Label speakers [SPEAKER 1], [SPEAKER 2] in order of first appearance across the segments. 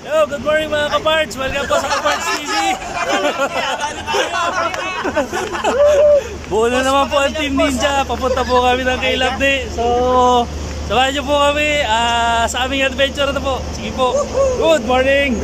[SPEAKER 1] Yo, good morning mga kaparts! Welcome po sa Kaparts TV! Buo na naman po ang Team Ninja. Papunta po kami ng kay Labde. So, samahan niyo po kami sa aming adventure na po. Sige po. Good morning!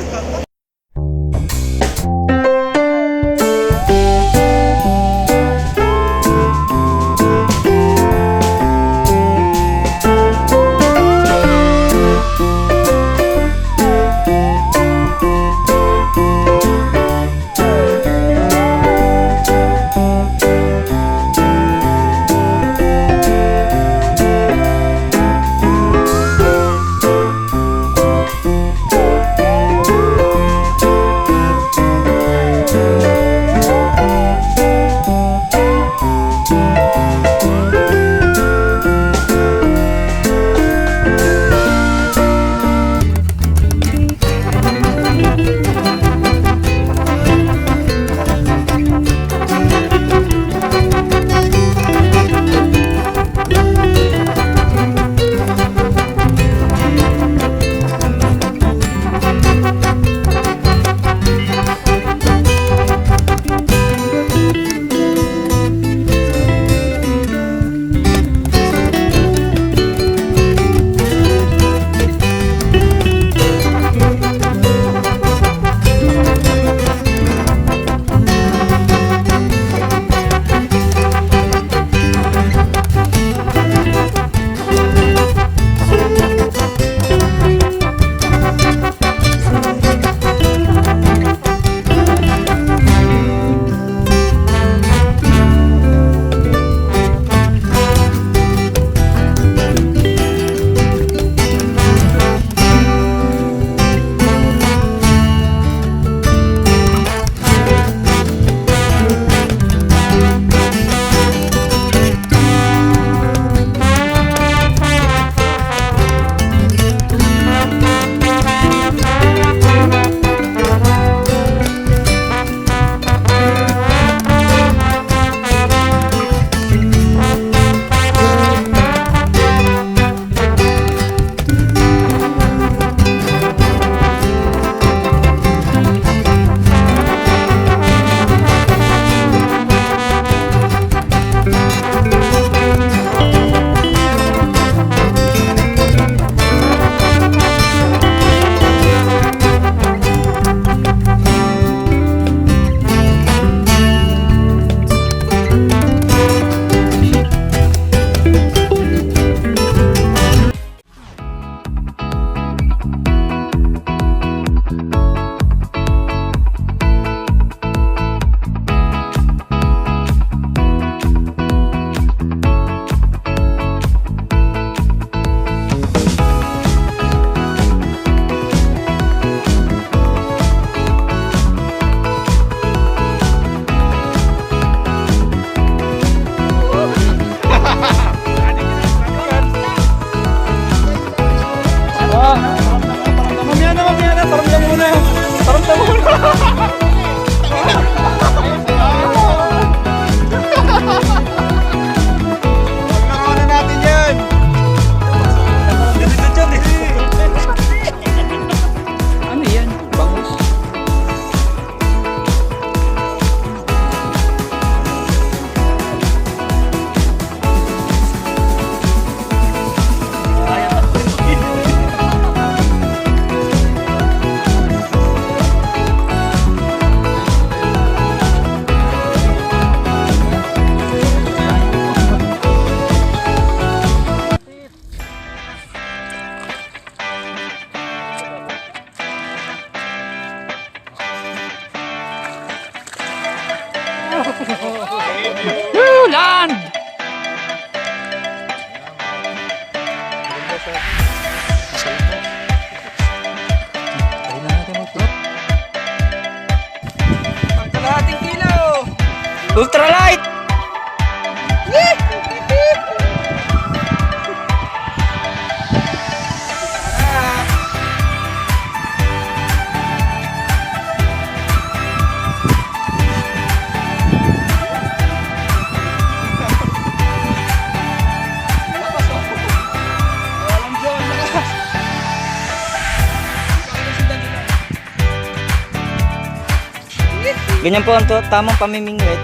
[SPEAKER 2] Ganyan po ang tamang pamimingwit.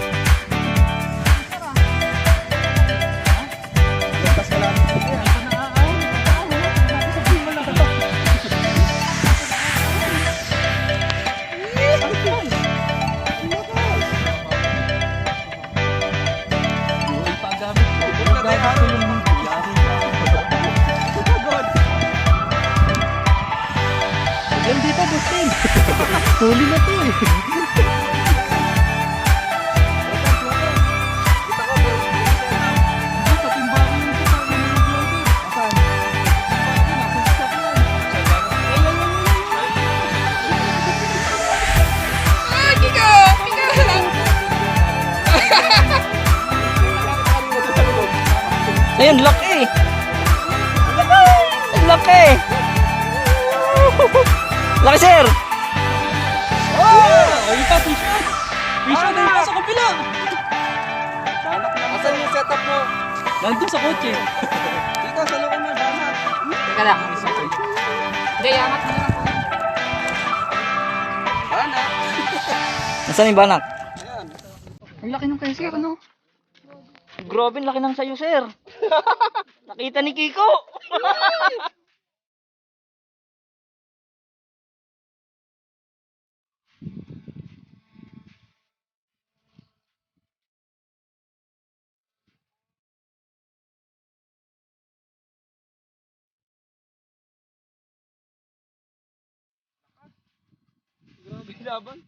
[SPEAKER 1] Yan dito, Bustin. Huli na to eh.
[SPEAKER 2] Ayun, laki! Laki! Laki, sir!
[SPEAKER 1] Ayun pa, fish on. Fish on, ayun pa sa kapila.
[SPEAKER 3] Asan yung setup mo?
[SPEAKER 1] Nandun sa kotse.
[SPEAKER 3] Dito, sa loob mo, damat.
[SPEAKER 4] Teka lang. Hindi, yamat mo lang po.
[SPEAKER 3] Bana.
[SPEAKER 2] Nasaan yung banak?
[SPEAKER 3] Ayan.
[SPEAKER 4] Ang laki ng peser, ano?
[SPEAKER 2] Grabe, laki ng sayo, sir. Nakita ni Kiko.
[SPEAKER 3] Grabe laban.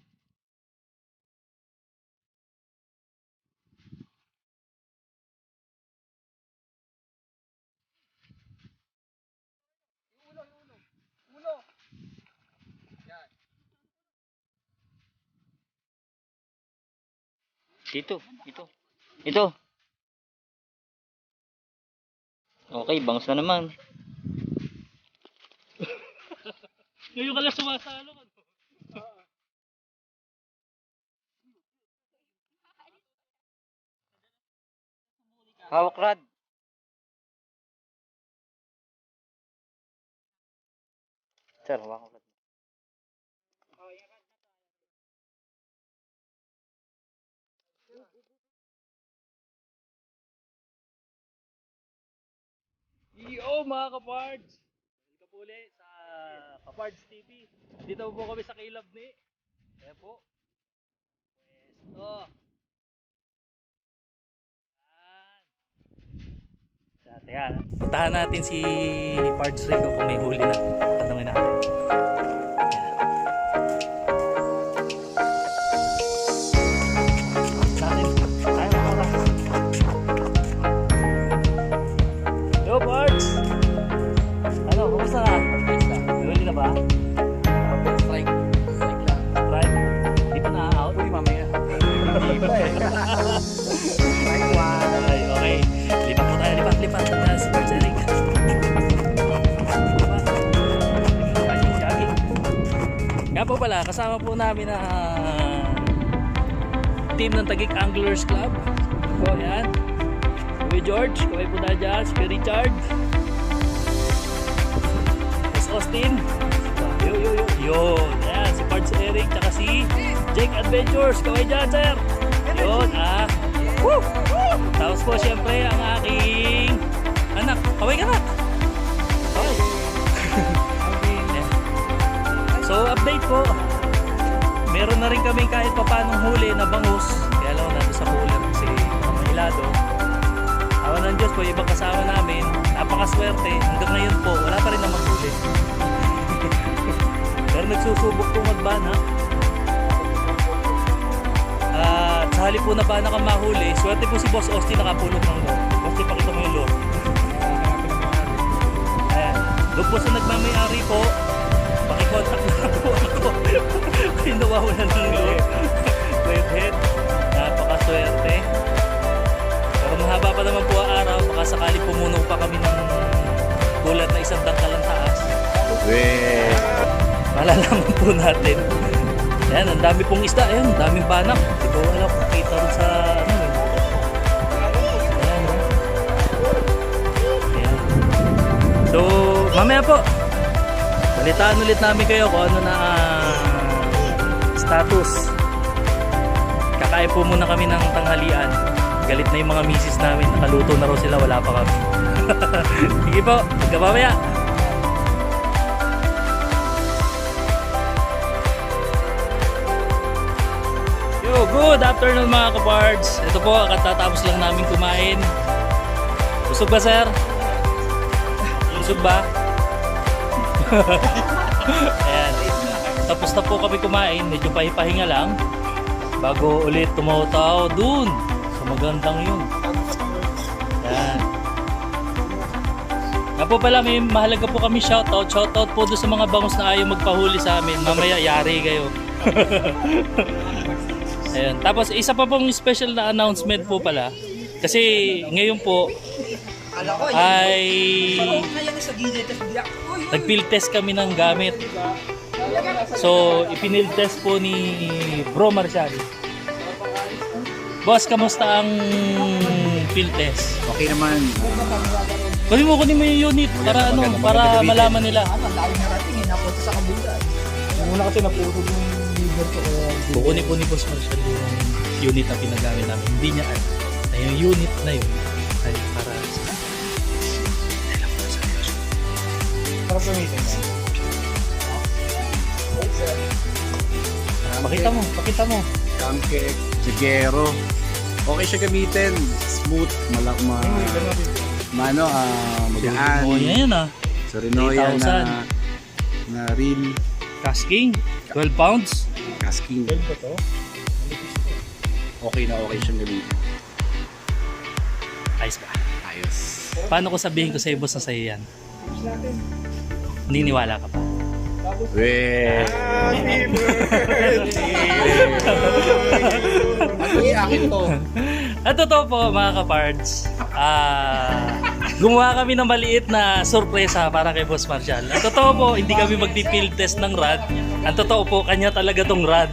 [SPEAKER 2] Dito, ito. Ito. Okay, bangus na naman.
[SPEAKER 1] Ngayon ka lang sumasalo.
[SPEAKER 2] Hawak rad. Sir, hawak rad.
[SPEAKER 1] Yo mga kapards! Welcome po ulit sa Kapards TV. Dito po kami sa Kailab ni. Ayan po. Pwesto. Yan. Yan. Puntahan natin si Pards Rico kung may huli na. Tanungin natin. Yo, Pards! Ano, kumusta na? Huli na ba?
[SPEAKER 3] Strike. Strike lang.
[SPEAKER 1] Right? Di pa na-out?
[SPEAKER 3] Uy, mamaya. Hindi pa eh. Strike one.
[SPEAKER 1] Okay, okay. Lipat po tayo, lipat. Si Pards Eric. Nga po pala, kasama po namin na team ng Taguig Anglers Club. So, yan. Kuya George, kaway po tayo dyan. Si Kuya Richard. Miss Austin. Yo. Yan, si Pards Eric, tsaka si Jake Adventures. Kaway dyan, sir. Yun, Woo! Tapos po, syempre, ang aking anak. Kaway ka na. Kaway. So, update po. Meron na rin kaming kahit papanong huli na bangus. Kaya lang natin sa cooler kasi mahilado. Awa ng Diyos po, ibang kasama namin. Napakaswerte. Hanggang ngayon po, wala pa rin namang huli. Pero nagsusubok po magbana. At sa halip po na bana kang mahuli, swerte po si Boss Austin nakapulot ng loob. Austin, pakita mo yung loob. Ayan. Doon po sa nagmamayari po, pakikontak na po ako. Kaya nawawala ng loob. Red head. Napakaswerte. Pero mahaba pa naman po ang araw. Baka sakali pumunong pa kami ng gulat na 1 dangkalang taas. Malalaman po natin. Ayan, ang dami pong isda. Ayan, ang daming banak. Hindi ko alam kung kita rin sa ano eh. Ayan, ayan. So, mamaya po. Balitaan ulit namin kayo kung ano na status Kakain po muna kami ng tanghalian. Galit na yung mga misis namin. Nakaluto na raw sila, wala pa kami. Sige po, hanggang mamaya. Yo, good afternoon mga kapards. Ito po, katatapos lang namin kumain. Busog ba, sir? Busog ba? Ayan. Tapos na po kami kumain. Medyo pahipahinga lang. Bago ulit tumataw dun sa magandang yun. Ayan. Nga po pala, may mahalaga po kami shoutout. Shoutout po doon sa mga bangus na ayaw magpahuli sa amin. Mamaya, yari kayo. Ayan. Tapos isa pa pong special na announcement po pala. Kasi ngayon po ay nag-field test kami ng gamit. So, ipinild test po ni Bro Marcial. Boss, kamusta ang field test?
[SPEAKER 3] Okay naman.
[SPEAKER 1] Kunin mo yung unit para ano, para malaman nila.
[SPEAKER 3] Muna kasi napuro yung liver ko.
[SPEAKER 1] Kukunin po ni Boss Marcial yung unit na pinagamit namin. Hindi niya ano. Na yung unit na yun ay para
[SPEAKER 3] Para sumitin mo.
[SPEAKER 1] Pakita mo.
[SPEAKER 3] Camkek, Jigero. Okay siya gamitin. Smooth, magaan.
[SPEAKER 1] Oh, yan ah.
[SPEAKER 3] Sa Rinoya
[SPEAKER 1] 3,000.
[SPEAKER 3] na reel.
[SPEAKER 1] Casking, 12 pounds.
[SPEAKER 3] Casking. Okay na okay siyang gamitin.
[SPEAKER 1] Ayos ba?
[SPEAKER 3] Ayos.
[SPEAKER 1] Paano ko sabihin ko sa boss na sa'yo yan? Naniniwala ka pa?
[SPEAKER 3] Weh! Happy birthday! Ano yung akin to?
[SPEAKER 1] At totoo po mga kapards, gumawa kami ng maliit na sorpresa para kay Boss Marcial. At totoo po, hindi kami magpi-field test ng rod. Ang totoo po, kanya talaga tong rod.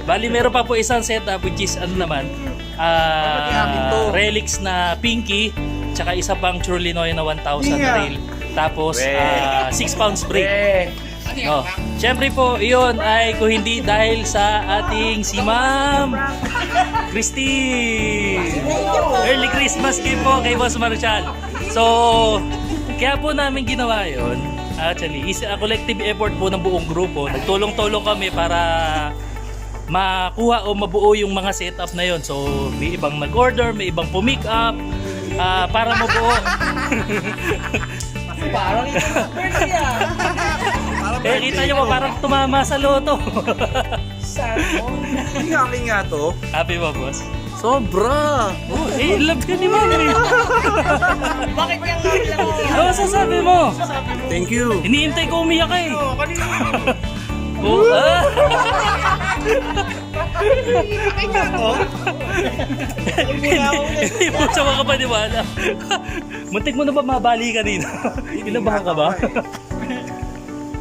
[SPEAKER 1] Bali, meron pa po isang setup which is ano naman, relics na pinky, tsaka isa pang Churlinoy na 1,000 reel. Tapos 6 pounds brake. No. Siyempre po, iyon ay kung hindi dahil sa ating si Ma'am Christine. Early Christmas gift po kay Boss Marcial. So, kaya po namin ginawa yun. Actually, is a collective effort po ng buong grupo. Nagtulong-tulong kami para makuha o mabuo yung mga setup na yun. So, may ibang nag-order, may ibang pumick up para mabuo.
[SPEAKER 2] Parang ito na birthday ah.
[SPEAKER 1] Eh, kita nyo ba, parang tumama sa loto.
[SPEAKER 3] Hindi akin nga to.
[SPEAKER 1] Happy ba, boss?
[SPEAKER 3] Sobra!
[SPEAKER 1] Oh, eh, love ka ni Mami.
[SPEAKER 2] Bakit yung love lang ako?
[SPEAKER 1] Ano sasabi mo?
[SPEAKER 3] Thank you.
[SPEAKER 1] Iniintay ko umiyak ka eh.
[SPEAKER 3] Kanina.
[SPEAKER 1] Oh, Hindi mo siya makapaniwala. Muntik mo na ba mabali kanina? Inabahan ka ba?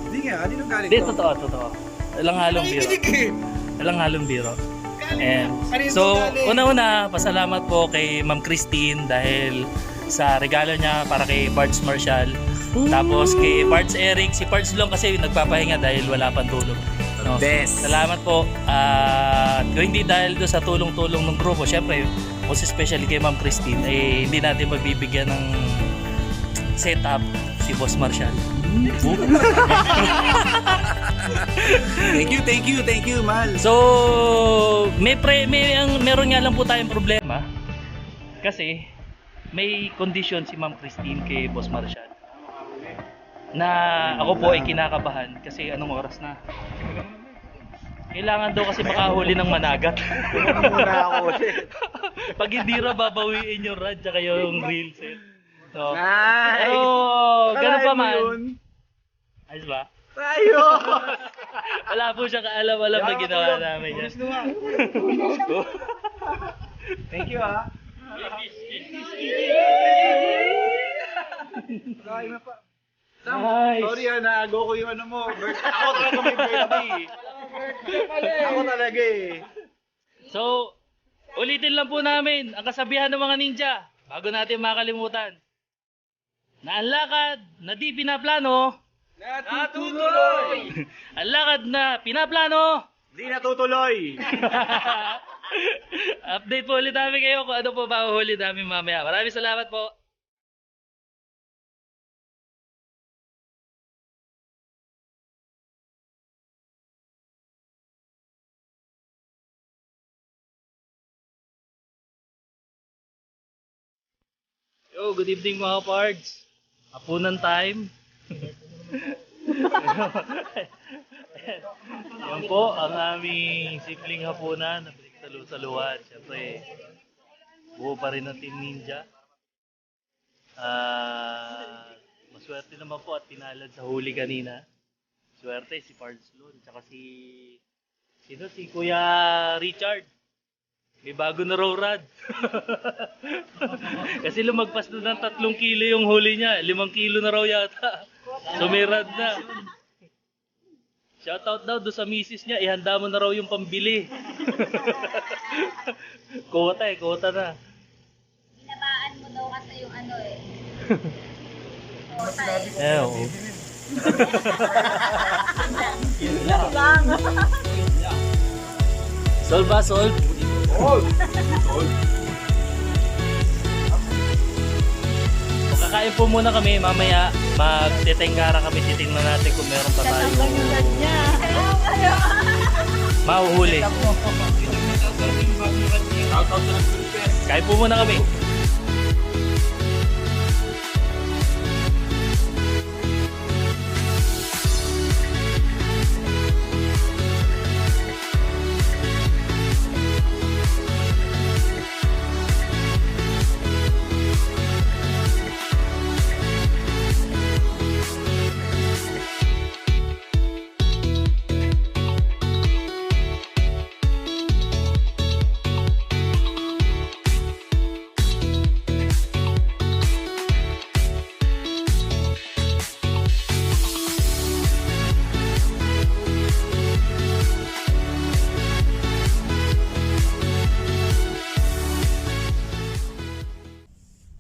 [SPEAKER 3] Hindi nga, kanino galing
[SPEAKER 1] Hindi, totoo. Walang halong biro. Walang halong biro. And so, una-una, pasalamat po kay Ma'am Christine dahil sa regalo niya para kay Pards Marcial. Tapos kay Pards Eric, si Pards lang kasi nagpapahinga dahil wala pang tulog. No?
[SPEAKER 3] Best.
[SPEAKER 1] Salamat po. At kung hindi dahil doon sa tulong-tulong ng grupo, syempre, most especially kay Ma'am Christine, eh, hindi natin mabibigyan ng setup si Boss Marcial.
[SPEAKER 3] Thank you, Mal.
[SPEAKER 1] So, meron nga lang po tayong problema kasi may condition si Ma'am Christine kay Boss Marcial na ako po ay kinakabahan kasi anong oras na? Kailangan daw kasi makahuli ng managat.
[SPEAKER 3] Muna ako.
[SPEAKER 1] Pag hindi ra babawiin yung rod tsaka yung reel set. So,
[SPEAKER 3] Nice!
[SPEAKER 1] pero ganun pa man.
[SPEAKER 3] Yun.
[SPEAKER 1] Ayos ba?
[SPEAKER 3] Tayo!
[SPEAKER 1] Wala po siya kaalam-alam na ginawa namin yan.
[SPEAKER 3] Thank you, ha.
[SPEAKER 1] Nice.
[SPEAKER 3] Sorry, naago ko yung ano mo. Ako talaga may birthday. Ako talaga eh.
[SPEAKER 1] So, ulitin lang po namin ang kasabihan ng mga ninja bago natin makalimutan. Na ang lakad na di pinaplano,
[SPEAKER 3] Natutuloy!
[SPEAKER 1] ang lakad na pinaplano,
[SPEAKER 3] Di natutuloy!
[SPEAKER 1] Update po ulit namin kayo kung ano po mahuhuli namin mamaya. Maraming salamat po. Yo, good evening mga pards. Hapunan time. Yan po ang aming simpleng hapunan na pinagsalu-saluhan. Siyempre, buo pa rin ang Team Ninja. Maswerte naman po at pinalad sa huli kanina. Swerte si Pards Lon, tsaka si Kuya Richard. May bago na raw rod. Kasi lumagpas na ng 3 kilo yung huli niya. 5 kilo na raw yata. So may rod na. Shoutout daw doon sa misis niya. Ihanda mo na raw yung pambili. Kota na.
[SPEAKER 5] Binabaan mo daw kasi yung ano eh. Kota eh.
[SPEAKER 1] Eh, oo. Solve ba? Solve? Kakain po muna kami, mamaya magtetengara kami, titingnan natin kung meron pa tayo mahuhuli. Kain po muna kami.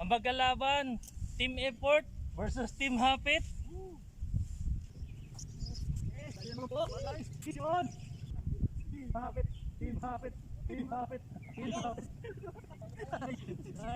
[SPEAKER 1] Ang magkalaban, Team Effort versus Team Hapit. Team Hapit.